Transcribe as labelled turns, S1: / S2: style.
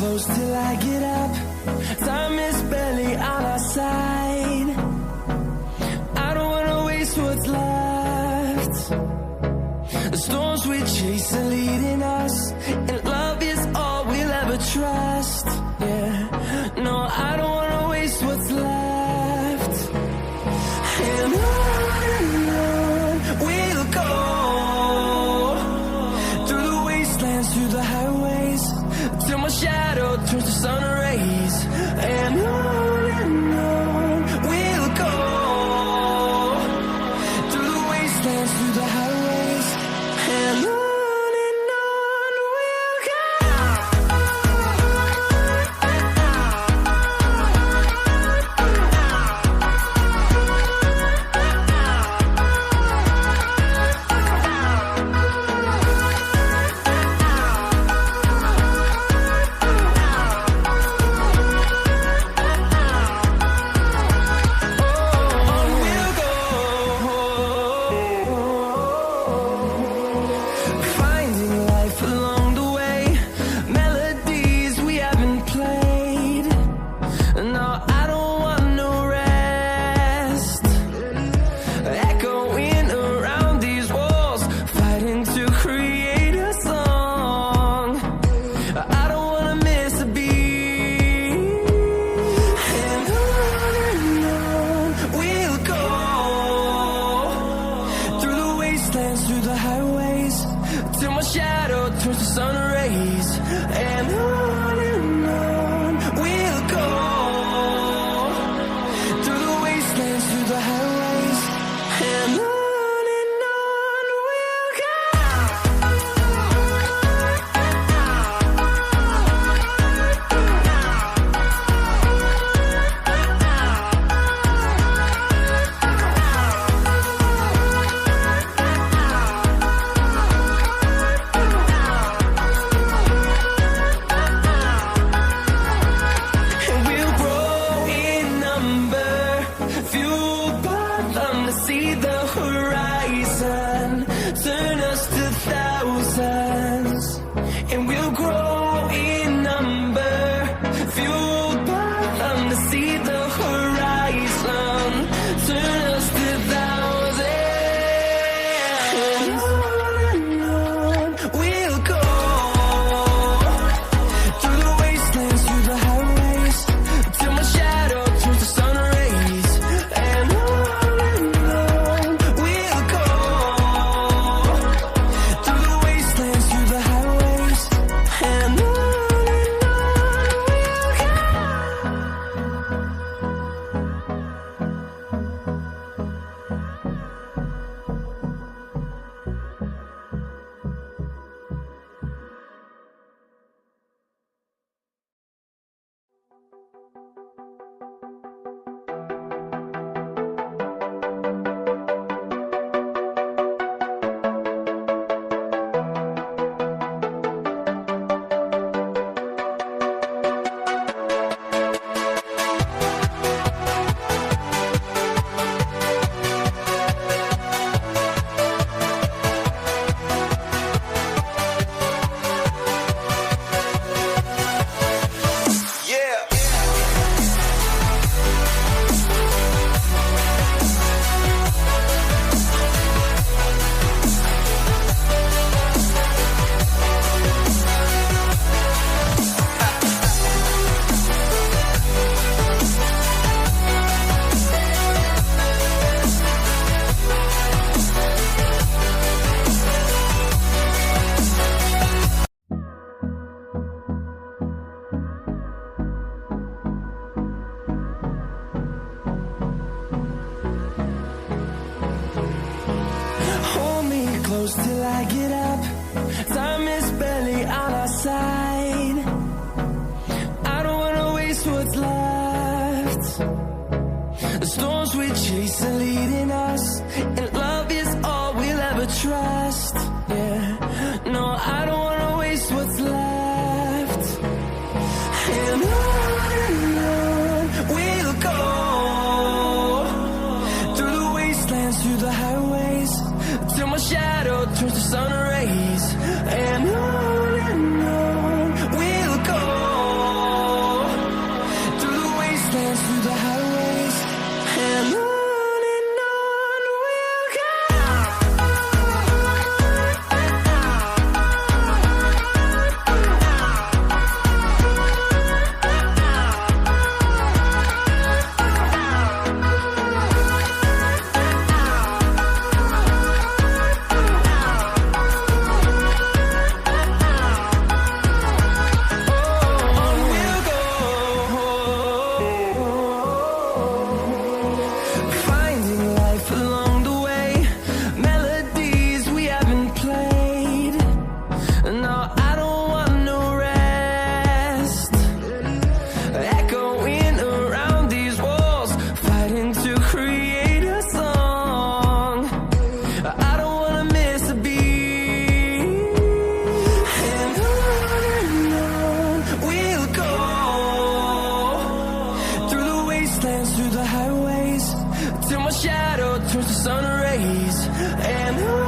S1: close till I get up. Time is barely on our side. I don't wanna waste what's left. The storms we chase are leading us, and love is all we'll ever trust. Yeah, no, I don't wanna waste what's left. And on we'll go, through the wastelands, through the highways, till my shadow turns to sun rays. And on we'll go, through the wastelands, through the highways, and on we'll go. Through the highways, till my shadow turns to sun rays. And on we'll go, through the wastelands, through the highways, and on we'll go. See the horizon, turn us to thousands, and we'll grow in number, fueled by them. To see the horizon, turn us to thousands, and on we'll go, through the wastelands, through the highways, till my shadow turns to sun rays. And close till I get up. Time is barely on our side. I don't wanna waste what's left. The storms we chase are leading us, and love is all we'll ever trust. Yeah, no, I don't wanna waste what's left. And on we'll go, through the wastelands, through the highways, till my shadow turns to sun rays. And on we'll go, wastelands, through the highways, and on we'll go. Through the highways, till my shadow turns to sun rays, and